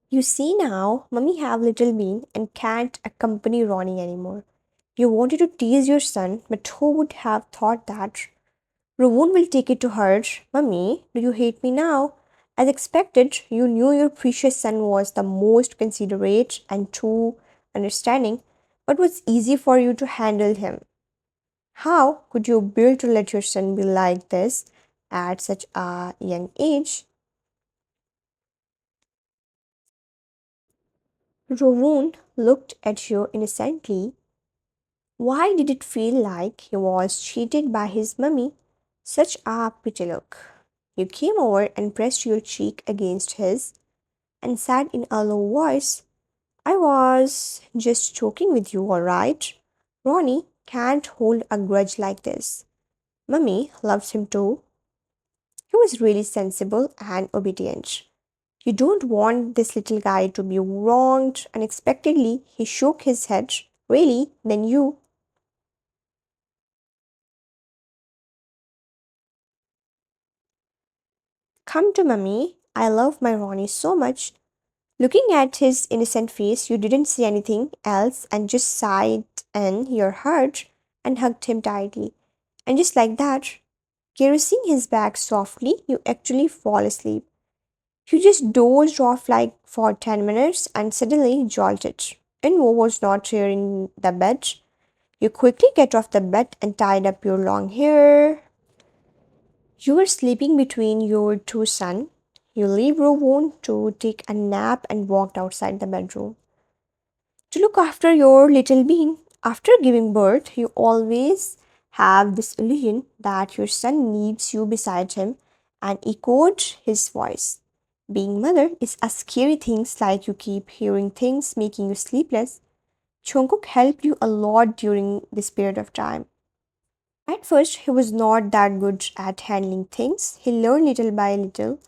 You see now, Mummy have little bean and can't accompany Ronnie anymore. You wanted to tease your son, but who would have thought that? Ravon will take it to heart. Mummy, do you hate me now? As expected, you knew your precious son was the most considerate and too understanding, but was easy for you to handle him. How could you bear to let your son be like this at such a young age? Ravon looked at you innocently. Why did it feel like he was cheated by his mummy? Such a pretty look. You came over and pressed your cheek against his and said in a low voice, I was just joking with you, alright? Ronnie can't hold a grudge like this. Mummy loves him too. He was really sensible and obedient. You don't want this little guy to be wronged. Unexpectedly, he shook his head. Really? Then you? Come to mummy. I love my Ronnie so much. Looking at his innocent face, you didn't say anything else and just sighed in your heart and hugged him tightly. And just like that, caressing his back softly, you actually fall asleep. You just dozed off like for 10 minutes and suddenly jolted. And Wo was not here in the bed. You quickly get off the bed and tied up your long hair. You were sleeping between your two sons. You leave room to take a nap and walked outside the bedroom. To look after your little being. After giving birth, you always have this illusion that your son needs you beside him and echoed his voice. Being mother is a scary thing like you keep hearing things making you sleepless. Jungkook helped you a lot during this period of time. At first, he was not that good at handling things. He learned little by little,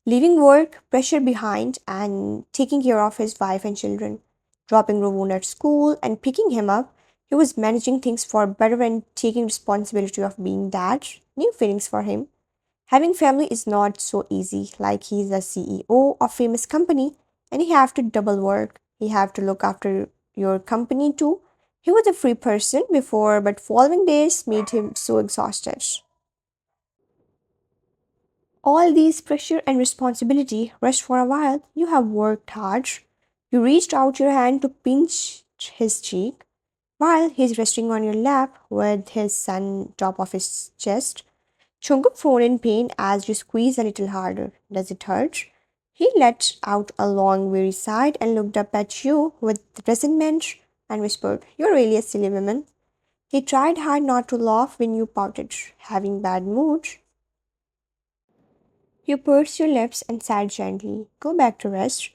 leaving work, pressure behind, and taking care of his wife and children. Dropping Ravon at school and picking him up, he was managing things for better and taking responsibility of being dad. New feelings for him. Having family is not so easy, like he's a CEO of famous company and he have to double work. He have to look after your company too. He was a free person before, but following days made him so exhausted. All these pressure and responsibility rest for a while. You have worked hard. You reached out your hand to pinch his cheek while he's resting on your lap with his son top of his chest. Jungkook frowned in pain as you squeezed a little harder. Does it hurt? He let out a long, weary sigh and looked up at you with resentment and whispered, You're really a silly woman. He tried hard not to laugh when you pouted, having bad mood. You pursed your lips and sighed gently. Go back to rest.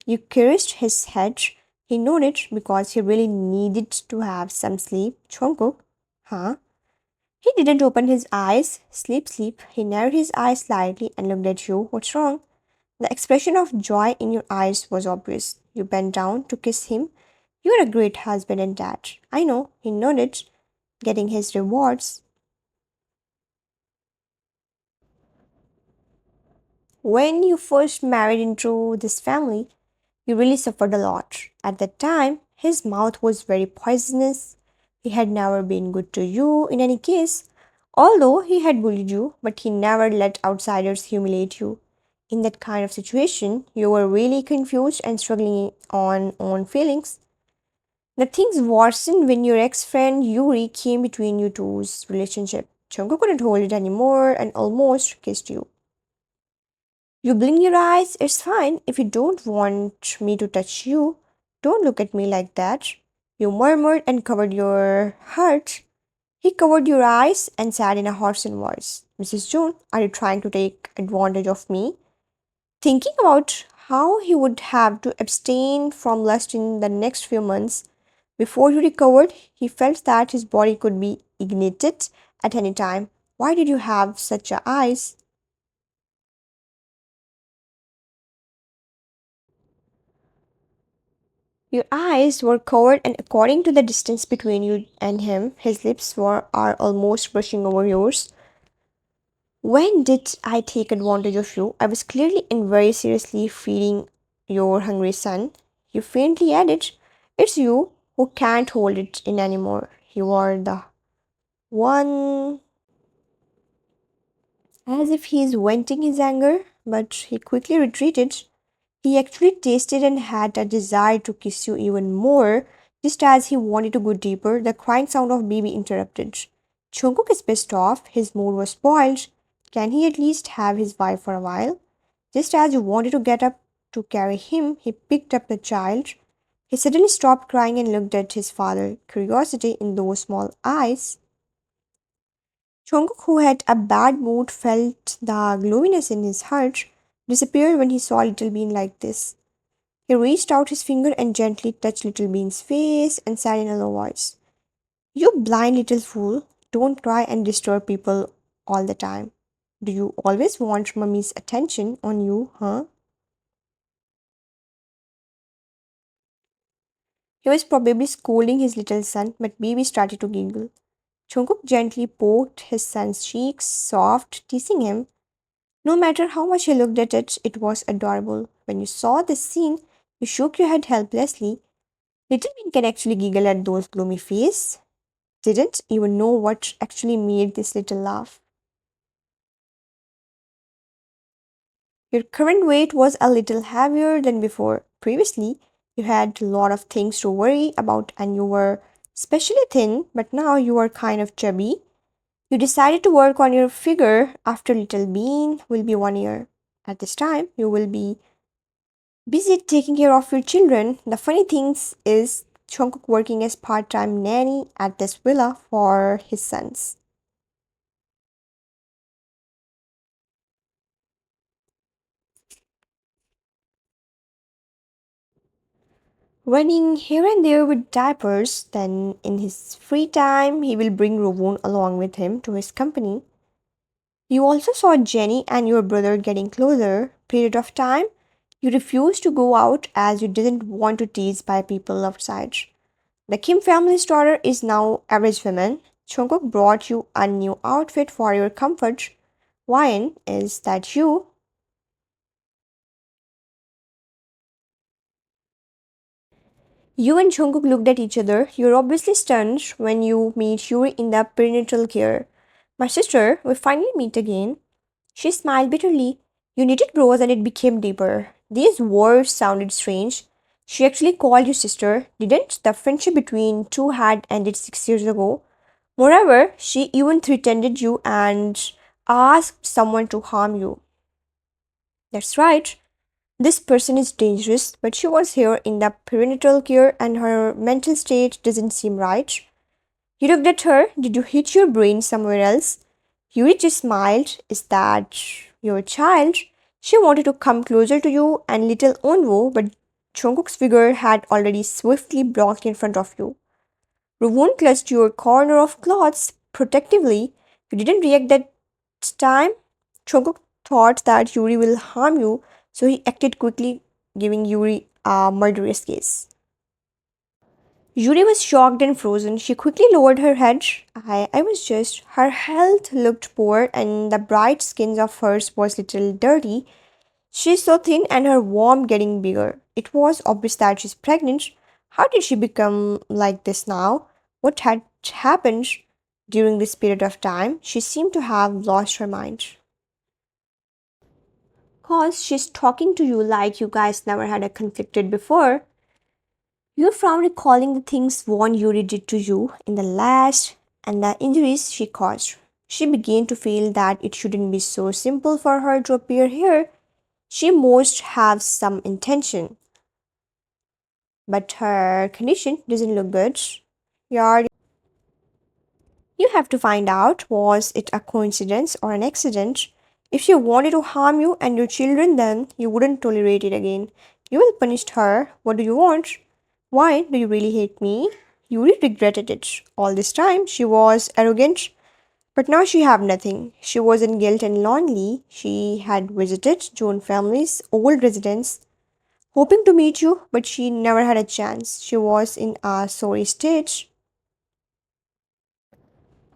You caressed his head. He nodded because he really needed to have some sleep. Jungkook, huh? He didn't open his eyes. Sleep, sleep. He narrowed his eyes slightly and looked at you. What's wrong? The expression of joy in your eyes was obvious. You bent down to kiss him. You're a great husband and dad. I know, he nodded, getting his rewards. When you first married into this family, you really suffered a lot. At that time, his mouth was very poisonous. He had never been good to you in any case, although he had bullied you, but he never let outsiders humiliate you. In that kind of situation, you were really confused and struggling on own feelings. The things worsened when your ex-friend Yuri came between you two's relationship. Chunko couldn't hold it anymore and almost kissed you. You blink your eyes, it's fine. If you don't want me to touch you, don't look at me like that. You murmured and covered your heart. He covered your eyes and said in a hoarse voice, Mrs. June, are you trying to take advantage of me? Thinking about how he would have to abstain from lust in the next few months before he recovered, he felt that his body could be ignited at any time. Why did you have such eyes? Your eyes were covered, and according to the distance between you and him, his lips were are almost brushing over yours. When did I take advantage of you? I was clearly and very seriously feeding your hungry son. You faintly added, it's you who can't hold it in anymore. You are the one, as if he is venting his anger, but he quickly retreated. He actually tasted and had a desire to kiss you even more, just as he wanted to go deeper. The crying sound of baby interrupted. Jungkook is pissed off, his mood was spoiled. Can he at least have his wife for a while? Just as he wanted to get up to carry him, he picked up the child. He suddenly stopped crying and looked at his father, curiosity in those small eyes. Jungkook, who had a bad mood, felt the gloominess in his heart disappear when he saw Little Bean like this. He reached out his finger and gently touched Little Bean's face and said in a low voice, you blind little fool, don't cry and disturb people all the time. Do you always want mummy's attention on you, huh? He was probably scolding his little son, but baby started to giggle. Jungkook gently poked his son's cheeks, soft, teasing him. No matter how much he looked at it, it was adorable. When you saw this scene, you shook your head helplessly. Little Bean can actually giggle at those gloomy faces. Didn't even know what actually made this little laugh. Your current weight was a little heavier than before. Previously, you had a lot of things to worry about and you were especially thin, but now you are kind of chubby. You decided to work on your figure after Little Bean will be 1 year. At this time, you will be busy taking care of your children. The funny thing is, Jungkook working as part-time nanny at this villa for his sons. Running here and there with diapers, then in his free time, he will bring Rovon along with him to his company. You also saw Jenny and your brother getting closer. Period of time, you refused to go out as you didn't want to tease by people outside. The Kim family's daughter is now average woman. Jungkook brought you a new outfit for your comfort. Why is that you? You and Jungkook looked at each other. You're obviously stunned when you meet Yuri in the prenatal care. My sister, we finally meet again. She smiled bitterly. You knitted brows and it became deeper. These words sounded strange. She actually called you sister. Didn't the friendship between two had ended 6 years ago? Moreover, she even threatened you and asked someone to harm you. That's right. This person is dangerous, but she was here in the prenatal care and her mental state doesn't seem right. You looked at her. Did you hit your brain somewhere else? Yuri just smiled. Is that your child? She wanted to come closer to you and little Onwo, but Jungkook's figure had already swiftly blocked in front of you. Rovon clutched your corner of clothes protectively. You didn't react that time. Jungkook thought that Yuri will harm you, so he acted quickly, giving Yuri a murderous gaze. Yuri was shocked and frozen. She quickly lowered her head. I was just. Her health looked poor, and the bright skin of hers was little dirty. She's so thin, and her womb getting bigger. It was obvious that she's pregnant. How did she become like this now? What had happened during this period of time? She seemed to have lost her mind. Cause she's talking to you like you guys never had a conflicted before. You frown recalling the things Von Yuri did to you in the last and the injuries she caused. She began to feel that it shouldn't be so simple for her to appear here. She must have some intention. But her condition doesn't look good. Yard, you have to find out, was it a coincidence or an accident? If she wanted to harm you and your children, then you wouldn't tolerate it again. You will punish her. What do you want? Why do you really hate me? Yuri regretted it. All this time she was arrogant, but now she had nothing. She was in guilt and lonely. She had visited Joan family's old residence, hoping to meet you, but she never had a chance. She was in a sorry state.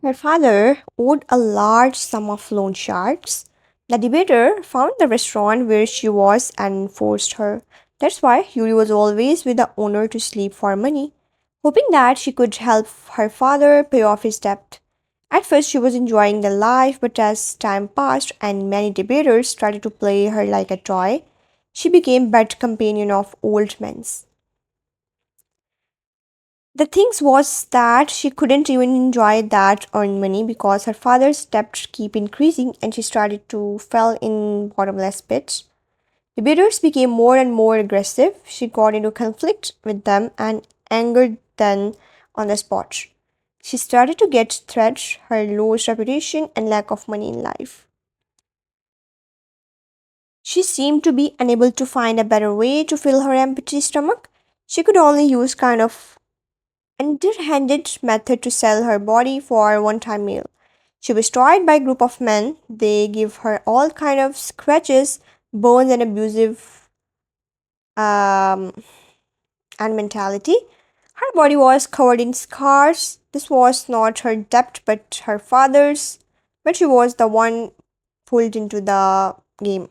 Her father owed a large sum of loan sharks. The debater found the restaurant where she was and forced her. That's why Yuri was always with the owner to sleep for money, hoping that she could help her father pay off his debt. At first, she was enjoying the life, but as time passed and many debaters started to play her like a toy, she became bad companion of old men's. The thing was that she couldn't even enjoy that earned money because her father's debt keep increasing and she started to fall in bottomless pits. The bidders became more and more aggressive. She got into conflict with them and angered them on the spot. She started to get threats, her lost reputation, and lack of money in life. She seemed to be unable to find a better way to fill her empty stomach. She could only use kind of underhanded method to sell her body for a one-time meal. She was tried by a group of men. They give her all kind of scratches, burns, and abusive um, and mentality. Her body was covered in scars. This was not her debt, but her father's. But she was the one pulled into the game.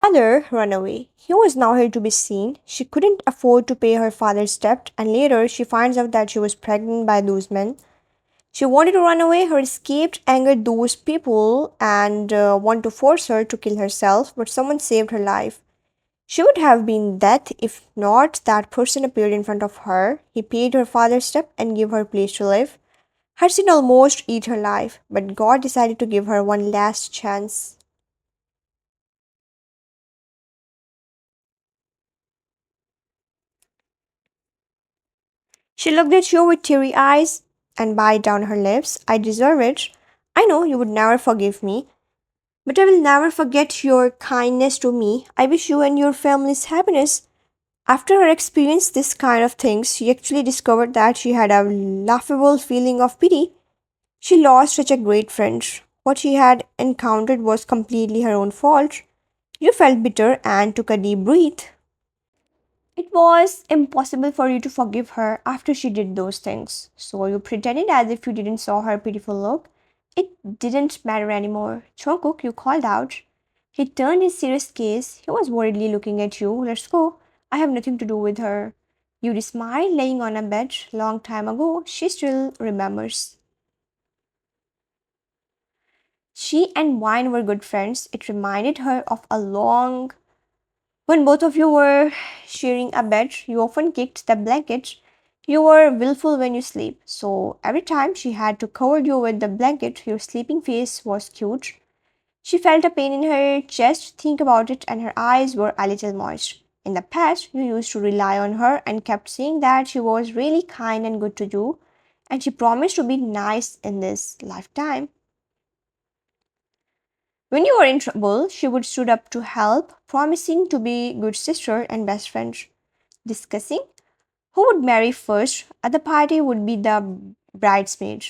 Father ran away. He was nowhere to be seen. She couldn't afford to pay her father's debt, and later she finds out that she was pregnant by those men. She wanted to run away. Her escape angered those people and want to force her to kill herself, but someone saved her life. She would have been dead if not that person appeared in front of her. He paid her father's debt and gave her a place to live. Her sin almost ate her life, but God decided to give her one last chance. She looked at you with teary eyes and bit down her lips. I deserve it. I know you would never forgive me, but I will never forget your kindness to me. I wish you and your family's happiness. After her experience this kind of things, she actually discovered that she had a laughable feeling of pity. She lost such a great friend. What she had encountered was completely her own fault. You felt bitter and took a deep breath. It was impossible for you to forgive her after she did those things. So you pretended as if you didn't saw her pitiful look. It didn't matter anymore. Jungkook, you called out. He turned his serious gaze. He was worriedly looking at you. Let's go. I have nothing to do with her. Yuri smiled, laying on a bed long time ago. She still remembers. She and Wine were good friends. It reminded her of a long when both of you were sharing a bed, you often kicked the blanket. You were willful when you sleep, so every time she had to cover you with the blanket, your sleeping face was cute. She felt a pain in her chest, think about it, and her eyes were a little moist. In the past, you used to rely on her and kept saying that she was really kind and good to you, and she promised to be nice in this lifetime. When you were in trouble, she would stood up to help, promising to be good sister and best friend. Discussing who would marry first at the party would be the bridesmaid.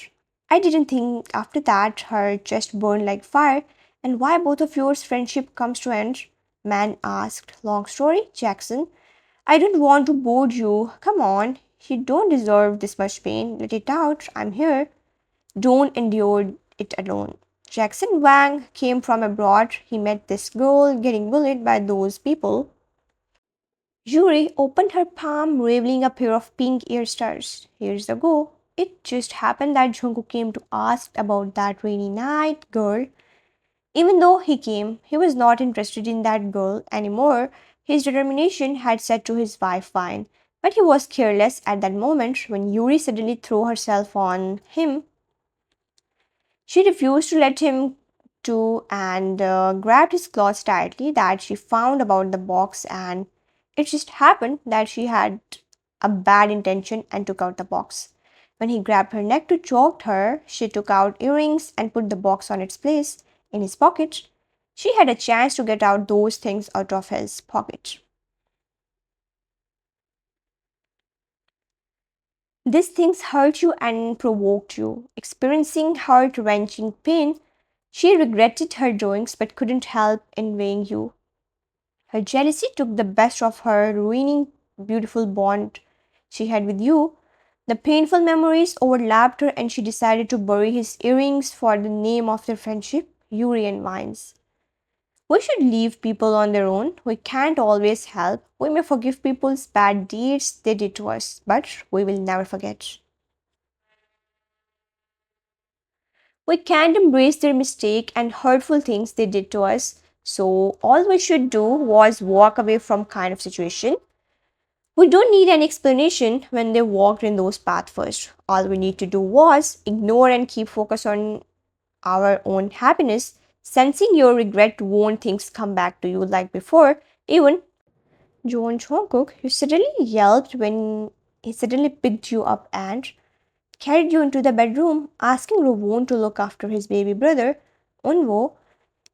I didn't think after that her chest burned like fire. And why both of yours friendship comes to end? Man asked. Long story, Jackson. I don't want to bore you. Come on. You don't deserve this much pain. Let it out. I'm here. Don't endure it alone. Jackson Wang came from abroad. He met this girl getting bullied by those people. Yuri opened her palm, revealing a pair of pink ear stars. Here's the go. It just happened that Jungkook came to ask about that rainy night girl. Even though he came, he was not interested in that girl anymore. His determination had said to his wife fine. But he was careless at that moment when Yuri suddenly threw herself on him. She refused to let him to and grabbed his clothes tightly that she found about the box and it just happened that she had a bad intention and took out the box. When he grabbed her neck to choke her, she took out earrings and put the box on its place in his pocket. She had a chance to get out those things out of his pocket. These things hurt you and provoked you. Experiencing heart wrenching pain, she regretted her doings but couldn't help envying you. Her jealousy took the best of her, ruining beautiful bond she had with you. The painful memories overlapped her and she decided to bury his earrings for the name of their friendship, Yuri and Vines. We should leave people on their own. We can't always help. We may forgive people's bad deeds they did to us, but we will never forget. We can't embrace their mistake and hurtful things they did to us. So all we should do was walk away from kind of situation. We don't need an explanation when they walked in those paths first. All we need to do was ignore and keep focus on our own happiness. Sensing your regret won't things come back to you like before. Even John Jungkook, you suddenly yelped when he suddenly picked you up and carried you into the bedroom, asking Rovon to look after his baby brother. Unwo,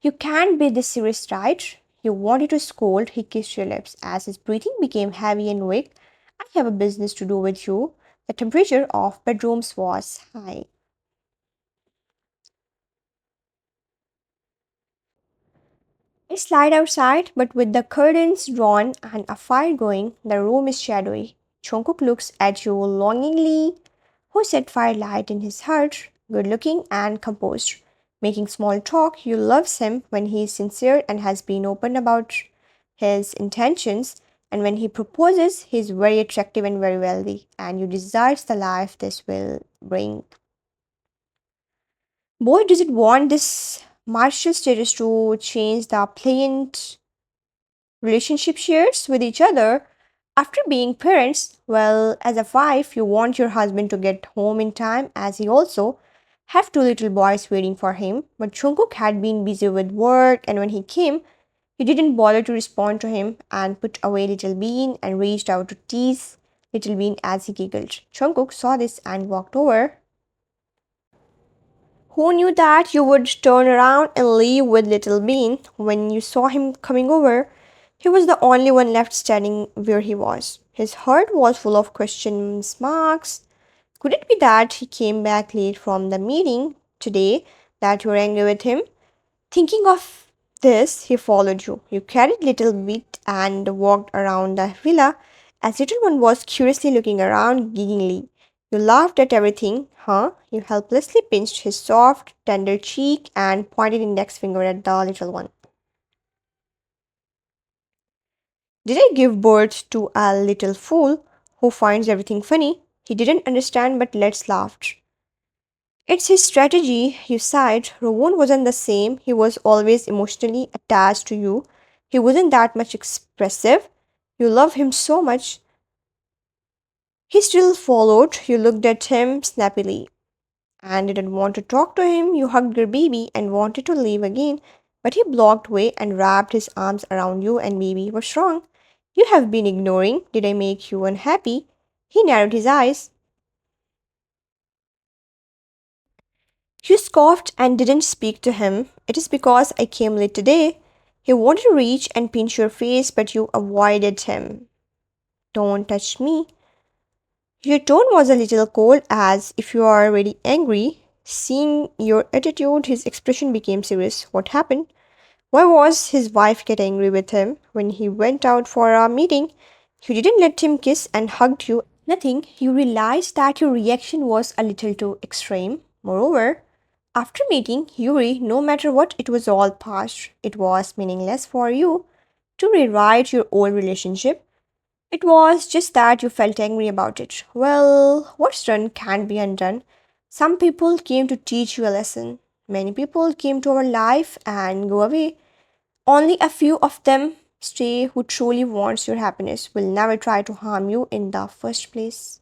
you can't be this serious, right? You wanted to scold, he kissed your lips. As his breathing became heavy and weak, I have a business to do with you. The temperature of bedrooms was high. I slide outside, but with the curtains drawn and a fire going, the room is shadowy. Jungkook looks at you longingly. Who set firelight in his heart, good looking and composed. Making small talk, you loves him when he is sincere and has been open about his intentions. And when he proposes, he is very attractive and very wealthy, and you desire the life this will bring. Boy, does it want this martial status to change the pliant relationship shares with each other after being parents. Well, as a wife, you want your husband to get home in time, as he also have two little boys waiting for him. But Jungkook had been busy with work, and when he came, you didn't bother to respond to him and put away Little Bean and reached out to tease Little Bean as he giggled. Jungkook saw this and walked over. Who knew that you would turn around and leave with Little Bean? When you saw him coming over, he was the only one left standing where he was. His heart was full of question marks. Could it be that he came back late from the meeting today, that you were angry with him? Thinking of this, he followed you. You carried little bit and walked around the villa as little one was curiously looking around giggingly. You laughed at everything, huh? You helplessly pinched his soft, tender cheek and pointed index finger at the little one. Did I give birth to a little fool who finds everything funny? He didn't understand, but let's laugh. It's his strategy, you sighed. Rowan wasn't the same. He was always emotionally attached to you. He wasn't that much expressive. You love him so much. He still followed. You looked at him snappily and didn't want to talk to him. You hugged your baby and wanted to leave again, but he blocked way and wrapped his arms around you and baby. What's wrong? You have been ignoring. Did I make you unhappy? He narrowed his eyes. You scoffed and didn't speak to him. It is because I came late today. He wanted to reach and pinch your face, but you avoided him. Don't touch me. Your tone was a little cold, as if you are already angry. Seeing your attitude, his expression became serious. What happened? Why was his wife get angry with him when he went out for a meeting? You didn't let him kiss and hugged you. Nothing. You realized that your reaction was a little too extreme. Moreover, after meeting Yuri, no matter what, it was all past. It was meaningless for you to rewrite your old relationship. It was just that you felt angry about it. Well, what's done can't be undone. Some people came to teach you a lesson. Many people came to our life and go away. Only a few of them stay who truly wants your happiness, will never try to harm you in the first place.